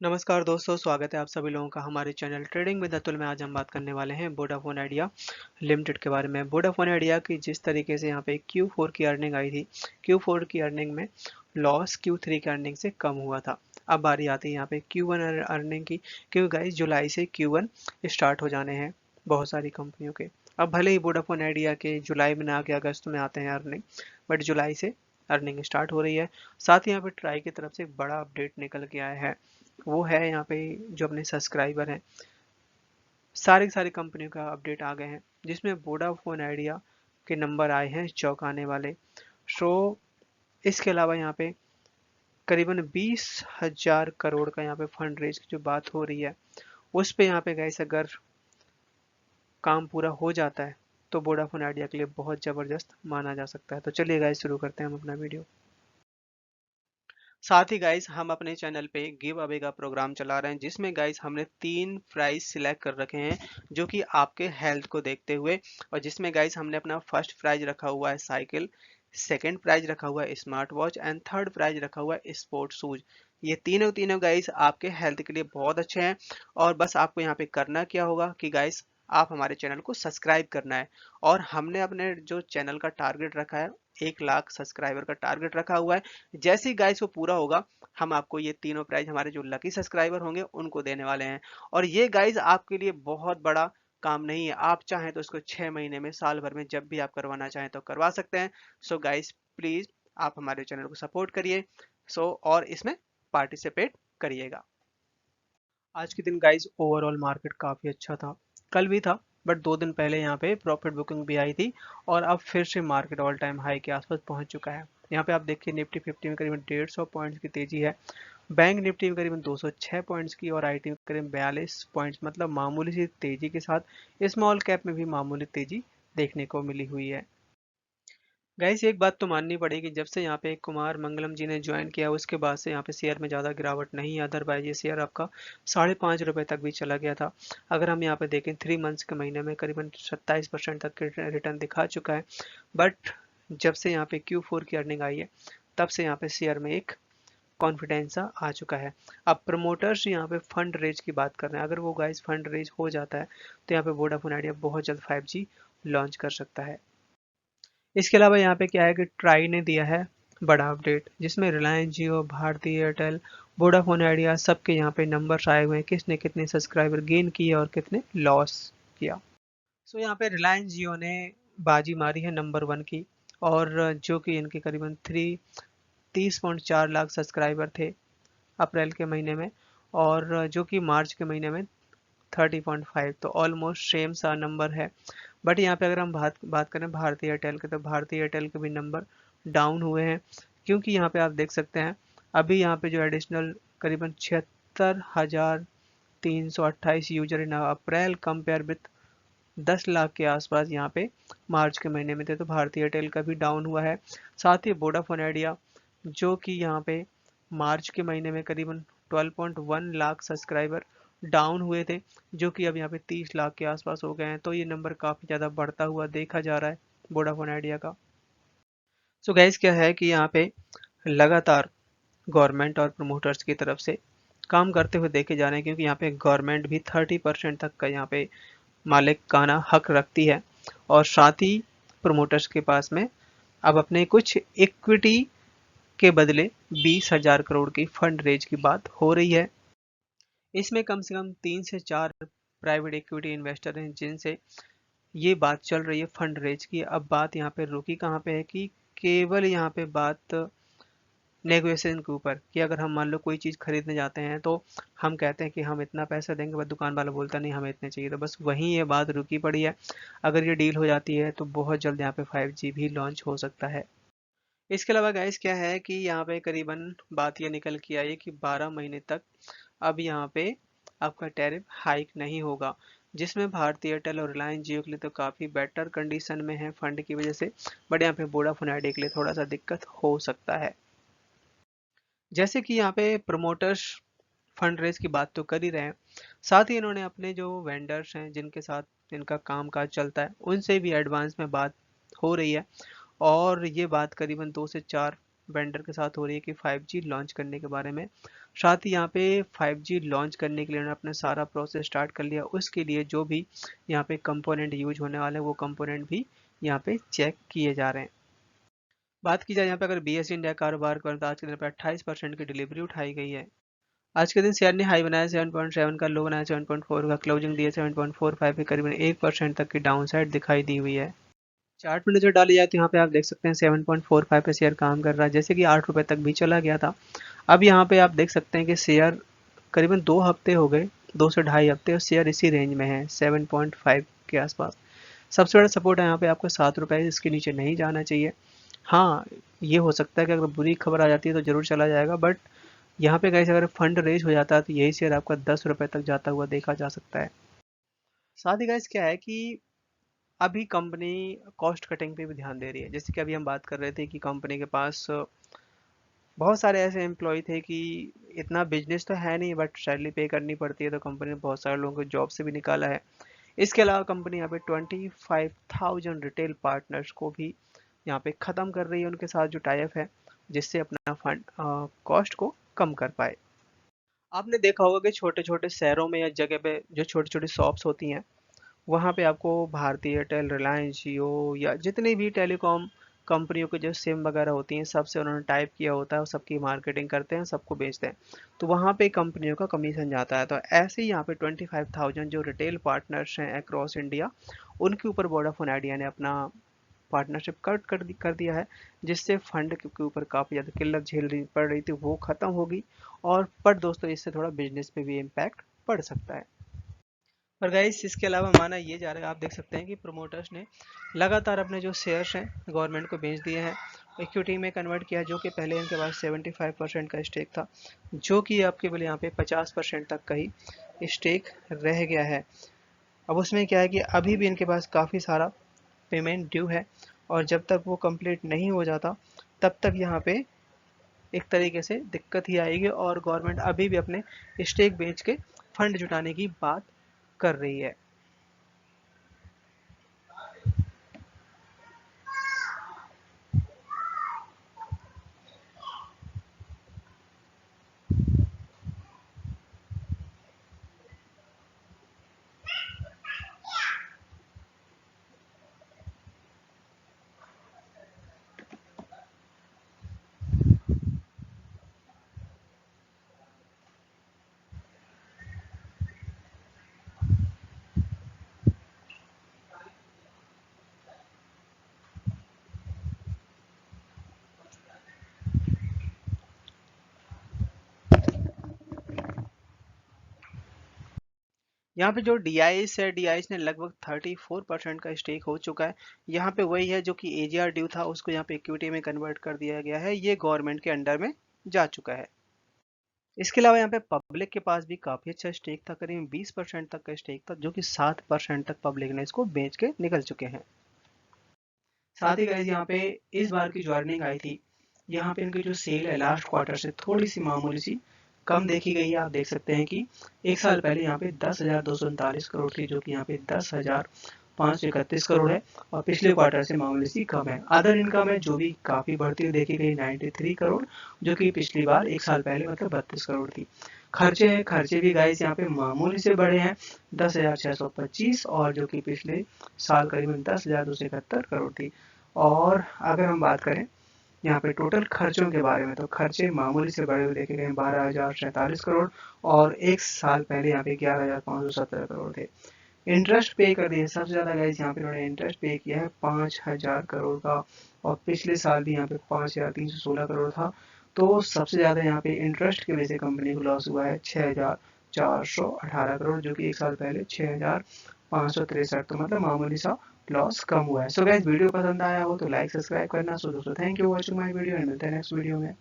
नमस्कार दोस्तों, स्वागत है आप सभी लोगों का हमारे चैनल ट्रेडिंग विद अतुल में। आज हम बात करने वाले हैं वोडाफोन आइडिया लिमिटेड के बारे में। वोडाफोन आइडिया की जिस तरीके से यहाँ पे Q4 की अर्निंग आई थी, Q4 की अर्निंग में लॉस Q3 की अर्निंग से कम हुआ था। अब बारी आती है यहाँ पे Q1 अर्निंग की, क्योंकि गाइस जुलाई से Q1 स्टार्ट हो जाने हैं बहुत सारी कंपनियों के। अब भले ही वोडाफोन आइडिया के जुलाई में ना के अगस्त में आते हैं अर्निंग, बट जुलाई से अर्निंग स्टार्ट हो रही है। साथ ही यहाँ पे ट्राई की तरफ से एक बड़ा अपडेट निकल के आया है। वो है यहाँ पे जो अपने सब्सक्राइबर हैं, सारी कंपनियों का अपडेट आ गए हैं, जिसमें वोडाफोन आइडिया के नंबर आए हैं चौंकाने वाले। सो इसके अलावा यहाँ पे करीबन 20,000 करोड़ का यहाँ पे फंड रेज की जो बात हो रही है, उस पे यहाँ पे गाइस अगर काम पूरा हो जाता है तो वोडाफोन आइडिया के लिए बहुत ज़बरदस्त माना जा सकता है। तो चलिए गाइस शुरू करते हैं हम अपना वीडियो। साथ ही गाइस हम अपने चैनल पे गिव अवे का प्रोग्राम चला रहे हैं, जिसमें गाइस हमने 3 प्राइज सिलेक्ट कर रखे हैं जो कि आपके हेल्थ को देखते हुए, और जिसमें गाइस हमने अपना फर्स्ट प्राइज रखा हुआ है साइकिल, सेकंड प्राइज रखा हुआ है smart watch and third prize रखा हुआ है स्पोर्ट शूज। ये तीनों तीनों गाइस आपके हेल्थ के लिए बहुत अच्छे हैं। और बस आपको यहाँ पे करना क्या होगा कि गाइस आप हमारे चैनल को सब्सक्राइब करना है। और हमने अपने जो चैनल का टारगेट रखा है, 1 लाख सब्सक्राइबर का टारगेट रखा हुआ है। जैसे ही गाइस वो पूरा होगा, हम आपको ये तीनों प्राइज हमारे जो लकी सब्सक्राइबर होंगे उनको देने वाले हैं। और ये गाइस आपके लिए बहुत बड़ा काम नहीं है। आप चाहें तो इसको 6 महीने में, साल भर में, जब भी आप करवाना चाहें तो करवा सकते हैं। सो गाइस प्लीज आप हमारे चैनल को सपोर्ट करिए। और इसमें पार्टिसिपेट करिएगा। आज के दिन गाइस ओवरऑल मार्केट काफ़ी अच्छा था। कल भी था, बट 2 दिन पहले यहाँ पे प्रॉफिट बुकिंग भी आई थी। और अब फिर से मार्केट ऑल टाइम हाई के आसपास पहुंच चुका है। यहाँ पे आप देखिए निफ्टी 50 में करीबन 150 पॉइंट्स की तेजी है। बैंक निफ्टी में करीबन 206 पॉइंट्स की, और आईटी में करीबन 42 पॉइंट्स, मतलब मामूली सी तेजी के साथ स्मॉल कैप में भी मामूली तेजी देखने को मिली हुई है। गाइस एक बात तो माननी पड़ेगी, जब से यहाँ पे कुमार मंगलम जी ने ज्वाइन किया उसके बाद से यहाँ पे शेयर में ज़्यादा गिरावट नहीं है। अदरवाइज ये शेयर आपका 5.5 रुपये तक भी चला गया था। अगर हम यहाँ पे देखें 3 मंथ्स के महीने में करीबन 27% तक के रिटर्न दिखा चुका है। बट जब से यहाँ पे Q4 की अर्निंग आई है, तब से यहाँ पे शेयर में एक कॉन्फिडेंस सा आ चुका है। अब प्रमोटर्स यहाँ पे फंड रेज की बात कर रहे हैं। अगर वो गाइस फंड रेज हो जाता है तो यहाँ पे वोडाफोन आइडिया बहुत जल्द 5G लॉन्च कर सकता है। इसके अलावा यहाँ पे क्या है कि ट्राई ने दिया है बड़ा अपडेट, जिसमें रिलायंस जियो, भारती एयरटेल, वोडाफोन आइडिया सबके यहाँ पे नंबर्स आए हुए हैं, किसने कितने सब्सक्राइबर गेन किए और कितने लॉस किया। सो यहाँ पे रिलायंस जियो ने बाजी मारी है नंबर 1 की, और जो कि इनके करीबन 30.4 लाख सब्सक्राइबर थे अप्रैल के महीने में, और जो कि मार्च के महीने में 30.5, तो ऑलमोस्ट सेम सा नंबर है। बट यहाँ पे अगर हम बात करें भारती एयरटेल के, तो भारती एयरटेल के भी नंबर डाउन हुए हैं, क्योंकि यहाँ पे आप देख सकते हैं अभी यहाँ पे जो एडिशनल करीबन 76,328 user in April compare with 10 lakh के आसपास यहाँ पे मार्च के महीने में थे, तो भारती एयरटेल का भी डाउन हुआ है। साथ ही वोडाफोन आइडिया, जो कि यहाँ पे मार्च के महीने में करीबन 12.1 लाख सब्सक्राइबर डाउन हुए थे, जो कि अब यहाँ पे 30 लाख के आसपास हो गए हैं। तो ये नंबर काफ़ी ज़्यादा बढ़ता हुआ देखा जा रहा है वोडाफोन आइडिया का। सो गैस क्या है कि यहाँ पे लगातार गवर्नमेंट और प्रमोटर्स की तरफ से काम करते हुए देखे जा रहे हैं, क्योंकि यहाँ पे गवर्नमेंट भी 30% तक का यहाँ पे मालिकाना हक रखती है। और साथ ही प्रमोटर्स के पास में अब अपने कुछ इक्विटी के बदले 20,000 करोड़ की फंड रेज की बात हो रही है। इसमें कम से कम 3 से 4 प्राइवेट इक्विटी इन्वेस्टर हैं, जिनसे ये बात चल रही है फंड रेज की। अब बात यहाँ पे रुकी कहाँ पे है कि केवल यहाँ पे बात नेगोशिएशन के ऊपर, कि अगर हम मान लो कोई चीज़ खरीदने जाते हैं तो हम कहते हैं कि हम इतना पैसा देंगे, बस दुकान वाला बोलता नहीं हमें इतने चाहिए, तो बस वहीं ये बात रुकी पड़ी है। अगर ये डील हो जाती है तो बहुत जल्द यहाँ पे 5G भी लॉन्च हो सकता है। इसके अलावा गाइस क्या है कि यहाँ पे करीबन बात ये निकल के आई है कि 12 महीने तक अब यहाँ पे आपका टैरिफ हाइक नहीं होगा, जिसमें भारती एयरटेल और रिलायंस जियो के लिए तो काफ़ी बेटर कंडीशन में है फंड की वजह से। बट यहाँ पे वोडाफोन आइडिया के लिए थोड़ा सा दिक्कत हो सकता है। जैसे कि यहाँ पे प्रमोटर्स फंड रेज की बात तो कर ही रहे हैं, साथ ही इन्होंने अपने जो वेंडर्स हैं जिनके साथ इनका काम काज चलता है, उनसे भी एडवांस में बात हो रही है। और ये बात करीबन 2 से 4 वेंडर के साथ हो रही है कि 5G लॉन्च करने के बारे में। साथ ही यहाँ पे 5G लॉन्च करने के लिए उन्होंने अपना सारा प्रोसेस स्टार्ट कर लिया। उसके लिए जो भी यहाँ पे कंपोनेंट यूज होने वाले हैं वो कंपोनेंट भी यहाँ पे चेक किए जा रहे हैं। बात की जाए यहाँ पे अगर BSE इंडिया कारोबार करें तो आज के दिन पे 28% की डिलीवरी उठाई गई है। आज के दिन शेयर ने हाई बनाया 7.7 का, लो बनाया 7.4 का, क्लोजिंग दिया 7.45 के, करीबन 1% तक की डाउन साइड दिखाई दी हुई है। चार्ट में नजर डाली जाए तो यहाँ पे आप देख सकते हैं 7.45 पे शेयर काम कर रहा है, जैसे कि 8 रुपए तक भी चला गया था। अब यहाँ पे आप देख सकते हैं कि शेयर करीबन 2 हफ्ते हो गए, 2 से ढाई हफ्ते, और शेयर इसी रेंज में है 7.5 के आसपास। सबसे बड़ा सपोर्ट है यहाँ पे आपको 7 रुपए, इसके नीचे नहीं जाना चाहिए। हाँ, ये हो सकता है कि अगर बुरी खबर आ जाती है तो जरूर चला जाएगा, बट यहाँ पे गाइस अगर फंड रेज हो जाता है तो यही शेयर आपका 10 रुपए तक जाता हुआ देखा जा सकता है। साथ ही गाइस क्या है कि अभी कंपनी कॉस्ट कटिंग पे भी ध्यान दे रही है। जैसे कि अभी हम बात कर रहे थे कि कंपनी के पास बहुत सारे ऐसे एम्प्लॉय थे कि इतना बिजनेस तो है नहीं, बट सैलरी पे करनी पड़ती है, तो कंपनी ने बहुत सारे लोगों को जॉब से भी निकाला है। इसके अलावा कंपनी यहाँ पे 25,000 रिटेल पार्टनर्स को भी यहाँ पे ख़त्म कर रही है, उनके साथ जो टाई अप है, जिससे अपना फंड कॉस्ट को कम कर पाए। आपने देखा होगा कि छोटे छोटे शहरों में या जगह पे जो छोटी छोटी शॉप्स होती हैं, वहाँ पे आपको भारती एयरटेल, रिलायंस जियो या जितनी भी टेलीकॉम कंपनियों के जो सिम वगैरह होती हैं, सबसे उन्होंने टाइप किया होता है और सबकी मार्केटिंग करते हैं, सबको बेचते हैं, तो वहाँ पे कंपनियों का कमीशन जाता है। तो ऐसे ही यहाँ पे 25,000 जो रिटेल पार्टनर्स हैं अक्रॉस इंडिया, उनके ऊपर वोडाफोन आइडिया ने अपना पार्टनरशिप कट कर दिया है, जिससे फंड के ऊपर काफ़ी ज़्यादा किल्लत झेलनी पड़ रही थी, वो ख़त्म होगी। और पर दोस्तों इससे थोड़ा बिजनेस पे भी इम्पैक्ट पड़ सकता है। और गाइस इसके अलावा माना ये जा रहा है, आप देख सकते हैं कि प्रोमोटर्स ने लगातार अपने जो शेयर्स हैं गवर्नमेंट को बेच दिए हैं, इक्विटी में कन्वर्ट किया, जो कि पहले इनके पास 75% का स्टेक था, जो कि अब केवल यहाँ पे 50% तक का ही स्टेक रह गया है। अब उसमें क्या है कि अभी भी इनके पास काफ़ी सारा पेमेंट ड्यू है, और जब तक वो कंप्लीट नहीं हो जाता तब तक यहाँ पे एक तरीके से दिक्कत ही आएगी, और गवर्नमेंट अभी भी अपने स्टेक बेच के फंड जुटाने की बात कर रही है। यहाँ पे जो डीआईएस है, डीआईएस ने लगभग 34% का स्टेक हो चुका है। यहाँ पे वही है जो कि एजीआर ड्यू था, उसको यहाँ पे इक्विटी में कन्वर्ट कर दिया गया है, ये गवर्नमेंट के अंडर में जा चुका है। इसके अलावा यहाँ पे पब्लिक के पास भी काफी अच्छा स्टेक था, करीब 20% तक का स्टेक था, जो कि 7% तक पब्लिक ने इसको बेच के निकल चुके हैं। साथ ही गाइस यहाँ पे इस बार की जो अर्निंग आई थी, यहाँ पे इनकी जो सेल है लास्ट क्वार्टर से थोड़ी सी मामूली सी कम देखी गई है। आप देख सकते हैं कि एक साल पहले यहाँ पे 10,239 करोड़ थी, जो कि यहाँ पे 10,531 करोड़ है, और पिछले क्वार्टर से मामूली सी कम है। अदर इनकम है जो भी काफी बढ़ती हुई देखी गई 93 करोड़, जो कि पिछली बार एक साल पहले मतलब 32 करोड़ थी। खर्चे हैं, खर्चे भी गाइस यहाँ पे मामूली से बढ़े हैं, 10,625, और जो कि पिछले साल करीबन 10,271 करोड़ थी। और अगर हम बात करें यहाँ पे टोटल खर्चों के बारे में, तो खर्चे मामूली से बढ़े हुए देखे गए 12,047 करोड़, और एक साल पहले यहाँ पे 11,517 करोड़ थे। इंटरेस्ट पे कर दिए सबसे ज्यादा गाइस, यहाँ पे इन्होंने इंटरेस्ट पे किया है 5,000 करोड़ का, और पिछले साल भी यहाँ पे 5,316 करोड़ था। तो सबसे ज्यादा यहाँ पे इंटरेस्ट की वजह से कंपनी को लॉस हुआ है 6,418 करोड़, जो कि एक साल पहले 6,563, तो मतलब मामूली सा लॉस कम हुआ है। सो गाइस वीडियो पसंद आया हो तो लाइक सब्सक्राइब करना। सो दोस्तों thank you watching my video, and मिलते हैं नेक्स्ट वीडियो में।